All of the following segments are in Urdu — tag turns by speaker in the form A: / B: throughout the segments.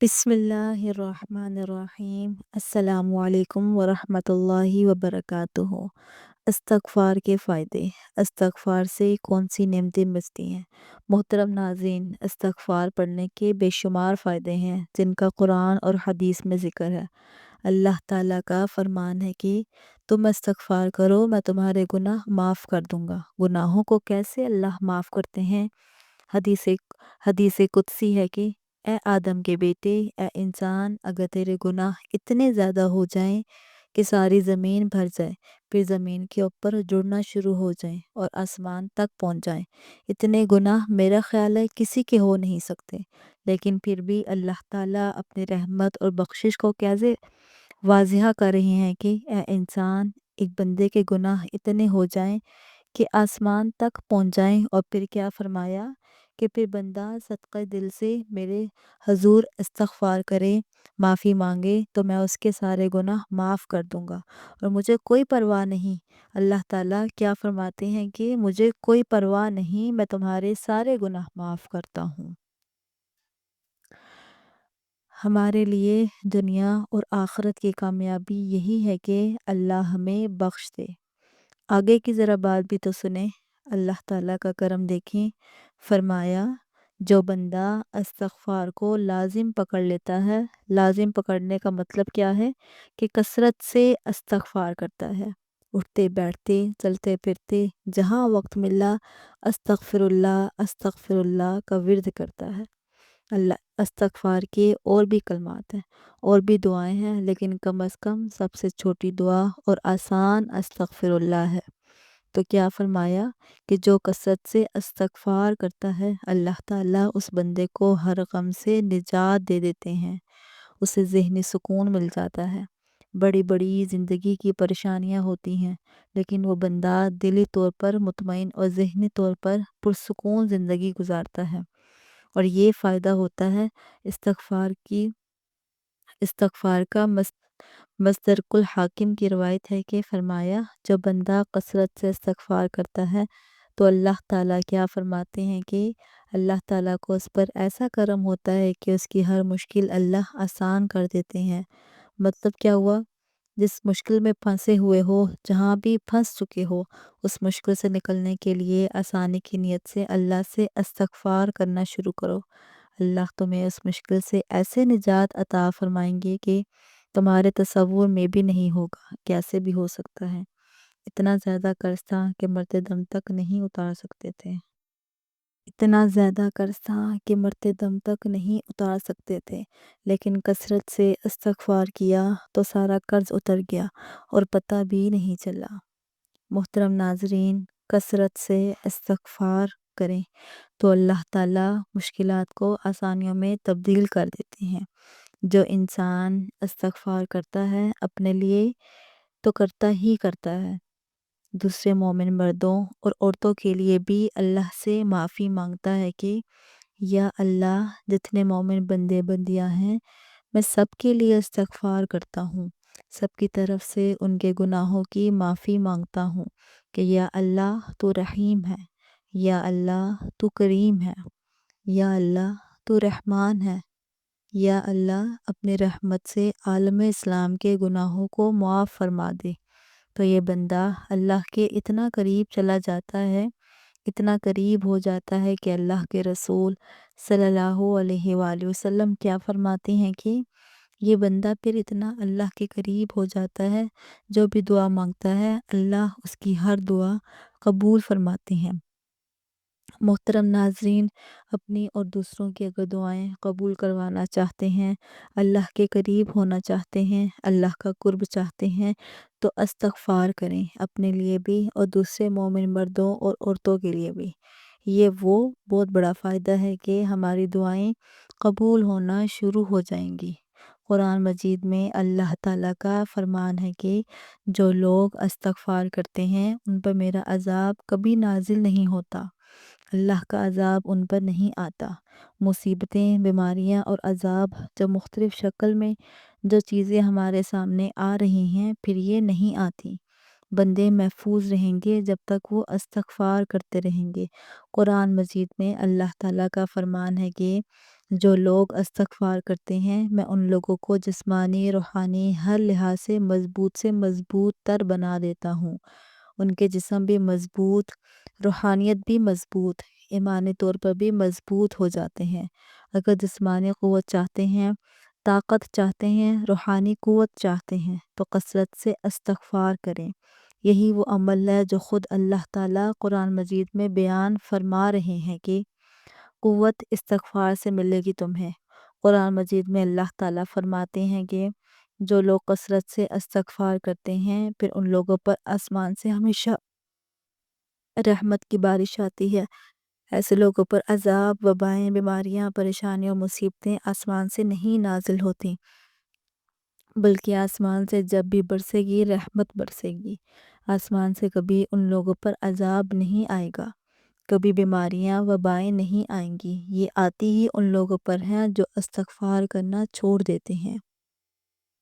A: بسم اللہ الرحمن الرحیم۔ السلام علیکم ورحمۃ اللہ وبرکاتہ۔ استغفار کے فائدے۔ استغفار سے کون سی نعمتیں ملتی ہیں؟ محترم ناظرین، استغفار پڑھنے کے بے شمار فائدے ہیں جن کا قرآن اور حدیث میں ذکر ہے۔ اللہ تعالیٰ کا فرمان ہے کہ تم استغفار کرو، میں تمہارے گناہ معاف کر دوں گا۔ گناہوں کو کیسے اللہ معاف کرتے ہیں؟ حدیث حدیث قدسی ہے کہ اے آدم کے بیٹے، اے انسان، اگر تیرے گناہ اتنے زیادہ ہو جائیں کہ ساری زمین بھر جائے، پھر زمین کے اوپر جڑنا شروع ہو جائیں اور آسمان تک پہنچ جائیں، اتنے گناہ میرا خیال ہے کسی کے ہو نہیں سکتے، لیکن پھر بھی اللہ تعالیٰ اپنی رحمت اور بخشش کو کیسے واضح کر رہے ہیں کہ اے انسان، ایک بندے کے گناہ اتنے ہو جائیں کہ آسمان تک پہنچ جائیں، اور پھر کیا فرمایا کہ پھر بندہ صدقہ دل سے میرے حضور استغفار کرے، معافی مانگے، تو میں اس کے سارے گناہ معاف کر دوں گا اور مجھے کوئی پرواہ نہیں۔ اللہ تعالیٰ کیا فرماتے ہیں کہ مجھے کوئی پرواہ نہیں، میں تمہارے سارے گناہ معاف کرتا ہوں۔ ہمارے لیے دنیا اور آخرت کی کامیابی یہی ہے کہ اللہ ہمیں بخش دے۔ آگے کی ذرا بات بھی تو سنیں، اللہ تعالیٰ کا کرم دیکھیں۔ فرمایا جو بندہ استغفار کو لازم پکڑ لیتا ہے، لازم پکڑنے کا مطلب کیا ہے کہ کثرت سے استغفار کرتا ہے، اٹھتے بیٹھتے چلتے پھرتے جہاں وقت ملا استغفر اللہ کا ورد کرتا ہے۔ اللہ استغفار کے اور بھی کلمات ہیں اور بھی دعائیں ہیں، لیکن کم از کم سب سے چھوٹی دعا اور آسان استغفر اللہ ہے۔ تو کیا فرمایا کہ جو کثرت سے استغفار کرتا ہے، اللہ تعالیٰ اس بندے کو ہر غم سے نجات دے دیتے ہیں، اسے ذہنی سکون مل جاتا ہے۔ بڑی بڑی زندگی کی پریشانیاں ہوتی ہیں، لیکن وہ بندہ دلی طور پر مطمئن اور ذہنی طور پر پرسکون زندگی گزارتا ہے، اور یہ فائدہ ہوتا ہے استغفار کا۔ مصدرک الحاکم کی روایت ہے کہ فرمایا جو بندہ کثرت سے استغفار کرتا ہے تو اللہ تعالیٰ کیا فرماتے ہیں کہ اللہ تعالیٰ کو اس پر ایسا کرم ہوتا ہے کہ اس کی ہر مشکل اللہ آسان کر دیتے ہیں۔ مطلب کیا ہوا؟ جس مشکل میں پھنسے ہوئے ہو، جہاں بھی پھنس چکے ہو، اس مشکل سے نکلنے کے لیے آسانی کی نیت سے اللہ سے استغفار کرنا شروع کرو۔ اللہ تمہیں اس مشکل سے ایسے نجات عطا فرمائیں گے کہ تمہارے تصور میں بھی نہیں ہوگا کیسے بھی ہو سکتا ہے۔ اتنا زیادہ قرض تھا کہ مرتے دم تک نہیں اتار سکتے تھے، اتنا زیادہ قرض تھا کہ مرتے دم تک نہیں اتار سکتے تھے، لیکن کثرت سے استغفار کیا تو سارا قرض اتر گیا اور پتہ بھی نہیں چلا۔ محترم ناظرین، کثرت سے استغفار کریں تو اللہ تعالیٰ مشکلات کو آسانیوں میں تبدیل کر دیتے ہیں۔ جو انسان استغفار کرتا ہے اپنے لیے تو کرتا ہی کرتا ہے، دوسرے مومن مردوں اور عورتوں کے لیے بھی اللہ سے معافی مانگتا ہے کہ یا اللہ، جتنے مومن بندے بندیاں ہیں میں سب کے لیے استغفار کرتا ہوں، سب کی طرف سے ان کے گناہوں کی معافی مانگتا ہوں کہ یا اللہ تو رحیم ہے، یا اللہ تو کریم ہے، یا اللہ تو رحمان ہے، یا اللہ اپنے رحمت سے عالم اسلام کے گناہوں کو معاف فرما دے۔ تو یہ بندہ اللہ کے اتنا قریب چلا جاتا ہے، اتنا قریب ہو جاتا ہے کہ اللہ کے رسول صلی اللہ علیہ وآلہ وسلم کیا فرماتے ہیں کہ یہ بندہ پھر اتنا اللہ کے قریب ہو جاتا ہے، جو بھی دعا مانگتا ہے اللہ اس کی ہر دعا قبول فرماتے ہیں۔ محترم ناظرین، اپنی اور دوسروں کی اگر دعائیں قبول کروانا چاہتے ہیں، اللہ کے قریب ہونا چاہتے ہیں، اللہ کا قرب چاہتے ہیں، تو استغفار کریں، اپنے لیے بھی اور دوسرے مومن مردوں اور عورتوں کے لیے بھی۔ یہ وہ بہت بڑا فائدہ ہے کہ ہماری دعائیں قبول ہونا شروع ہو جائیں گی۔ قرآن مجید میں اللہ تعالیٰ کا فرمان ہے کہ جو لوگ استغفار کرتے ہیں ان پر میرا عذاب کبھی نازل نہیں ہوتا، اللہ کا عذاب ان پر نہیں آتا۔ مصیبتیں، بیماریاں اور عذاب جب مختلف شکل میں جو چیزیں ہمارے سامنے آ رہی ہیں، پھر یہ نہیں آتی، بندے محفوظ رہیں گے جب تک وہ استغفار کرتے رہیں گے۔ قرآن مجید میں اللہ تعالیٰ کا فرمان ہے کہ جو لوگ استغفار کرتے ہیں میں ان لوگوں کو جسمانی روحانی ہر لحاظ سے مضبوط تر بنا دیتا ہوں۔ ان کے جسم بھی مضبوط، روحانیت بھی مضبوط، ایمانی طور پر بھی مضبوط ہو جاتے ہیں۔ اگر جسمانی قوت چاہتے ہیں، طاقت چاہتے ہیں، روحانی قوت چاہتے ہیں تو کثرت سے استغفار کریں۔ یہی وہ عمل ہے جو خود اللہ تعالیٰ قرآن مجید میں بیان فرما رہے ہیں کہ قوت استغفار سے ملے گی تمہیں۔ قرآن مجید میں اللہ تعالیٰ فرماتے ہیں کہ جو لوگ کثرت سے استغفار کرتے ہیں پھر ان لوگوں پر آسمان سے ہمیشہ رحمت کی بارش آتی ہے۔ ایسے لوگوں پر عذاب، وبائیں، بیماریاں، پریشانیاں اور مصیبتیں آسمان سے نہیں نازل ہوتی، بلکہ آسمان سے جب بھی برسے گی رحمت برسے گی۔ آسمان سے کبھی ان لوگوں پر عذاب نہیں آئے گا، کبھی بیماریاں، وبائیں نہیں آئیں گی۔ یہ آتی ہی ان لوگوں پر ہیں جو استغفار کرنا چھوڑ دیتے ہیں۔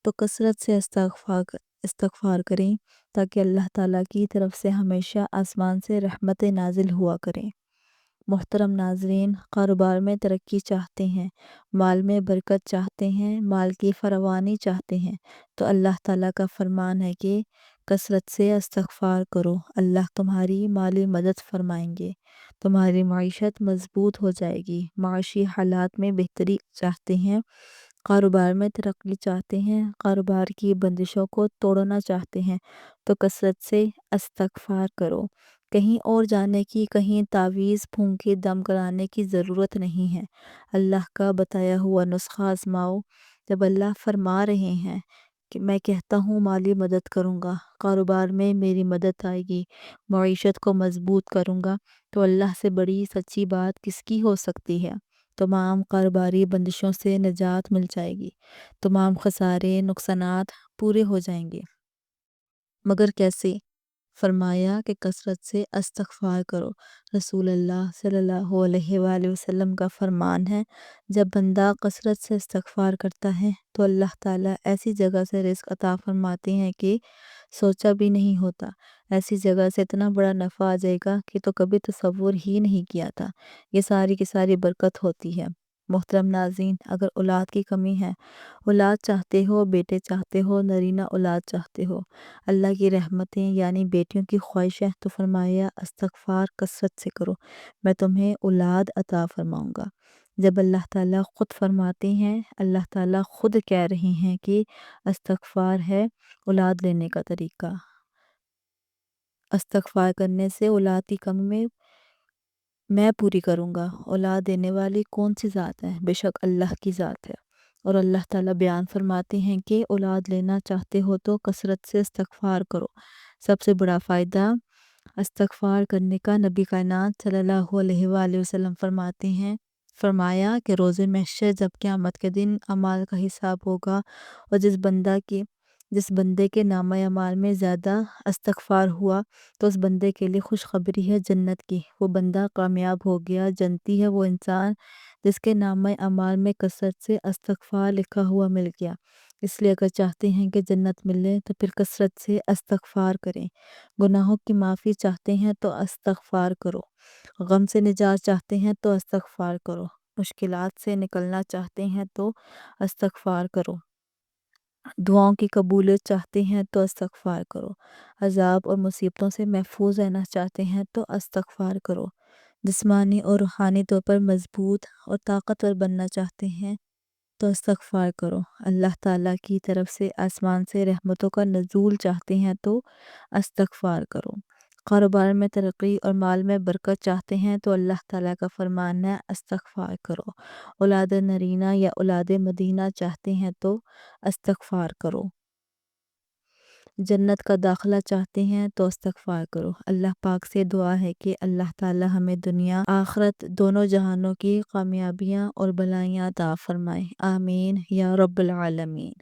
A: تو کثرت سے استغفار کریں تاکہ اللہ تعالیٰ کی طرف سے ہمیشہ آسمان سے رحمتیں نازل ہوا کریں۔ محترم ناظرین، کاروبار میں ترقی چاہتے ہیں، مال میں برکت چاہتے ہیں، مال کی فراوانی چاہتے ہیں تو اللہ تعالیٰ کا فرمان ہے کہ کثرت سے استغفار کرو، اللہ تمہاری مالی مدد فرمائیں گے، تمہاری معیشت مضبوط ہو جائے گی۔ معاشی حالات میں بہتری چاہتے ہیں، کاروبار میں ترقی چاہتے ہیں، کاروبار کی بندشوں کو توڑنا چاہتے ہیں تو کثرت سے استغفار کرو۔ کہیں اور جانے کی، کہیں تعویذ پھونک کے دم کرانے کی ضرورت نہیں ہے۔ اللہ کا بتایا ہوا نسخہ آزماؤ۔ جب اللہ فرما رہے ہیں کہ میں کہتا ہوں مالی مدد کروں گا، کاروبار میں میری مدد آئے گی، معیشت کو مضبوط کروں گا، تو اللہ سے بڑی سچی بات کس کی ہو سکتی ہے؟ تمام کاروباری بندشوں سے نجات مل جائے گی، تمام خسارے، نقصانات پورے ہو جائیں گے۔ مگر کیسے؟ فرمایا کہ کثرت سے استغفار کرو۔ رسول اللہ صلی اللہ علیہ وآلہ وسلم کا فرمان ہے جب بندہ کثرت سے استغفار کرتا ہے تو اللہ تعالیٰ ایسی جگہ سے رزق عطا فرماتے ہیں کہ سوچا بھی نہیں ہوتا۔ ایسی جگہ سے اتنا بڑا نفع آ جائے گا کہ تو کبھی تصور ہی نہیں کیا تھا۔ یہ ساری کی ساری برکت ہوتی ہے۔ محترم ناظرین، اگر اولاد کی کمی ہے، اولاد چاہتے ہو، بیٹے چاہتے ہو، نرینہ اولاد چاہتے ہو، اللہ کی رحمتیں یعنی بیٹیوں کی خواہش ہے تو فرمایا استغفار کثرت سے کرو، میں تمہیں اولاد عطا فرماؤں گا۔ جب اللہ تعالیٰ خود فرماتے ہیں، اللہ تعالیٰ خود کہہ رہے ہیں کہ استغفار ہے اولاد لینے کا طریقہ، استغفار کرنے سے اولاد کی کمی میں پوری کروں گا۔ اولاد دینے والی کون سی ذات ہے؟ بے شک اللہ کی ذات ہے۔ اور اللہ تعالیٰ بیان فرماتے ہیں کہ اولاد لینا چاہتے ہو تو کثرت سے استغفار کرو۔ سب سے بڑا فائدہ استغفار کرنے کا نبی کائنات صلی اللہ علیہ وآلہ وسلم فرماتے ہیں، فرمایا کہ روز محشر جب قیامت کے دن اعمال کا حساب ہوگا اور جس بندے کے نامہ اعمال میں زیادہ استغفار ہوا تو اس بندے کے لیے خوشخبری ہے جنت کی، وہ بندہ کامیاب ہو گیا، جنتی ہے وہ انسان جس کے نامہ اعمال میں کثرت سے استغفار لکھا ہوا مل گیا۔ اس لیے اگر چاہتے ہیں کہ جنت ملے تو پھر کثرت سے استغفار کریں۔ گناہوں کی معافی چاہتے ہیں تو استغفار کرو، غم سے نجات چاہتے ہیں تو استغفار کرو، مشکلات سے نکلنا چاہتے ہیں تو استغفار کرو، دعاؤں کی قبولیت چاہتے ہیں تو استغفار کرو، عذاب اور مصیبتوں سے محفوظ رہنا چاہتے ہیں تو استغفار کرو، جسمانی اور روحانی طور پر مضبوط اور طاقتور بننا چاہتے ہیں تو استغفار کرو، اللہ تعالیٰ کی طرف سے آسمان سے رحمتوں کا نزول چاہتے ہیں تو استغفار کرو، کاروبار میں ترقی اور مال میں برکت چاہتے ہیں تو اللہ تعالیٰ کا فرمان ہے استغفار کرو، اولاد نرینہ یا اولاد مدینہ چاہتے ہیں تو استغفار کرو، جنت کا داخلہ چاہتے ہیں تو استغفار کرو۔ اللہ پاک سے دعا ہے کہ اللہ تعالیٰ ہمیں دنیا آخرت دونوں جہانوں کی کامیابیاں اور بلائیاں عطا فرمائے، آمین یا رب العالمین۔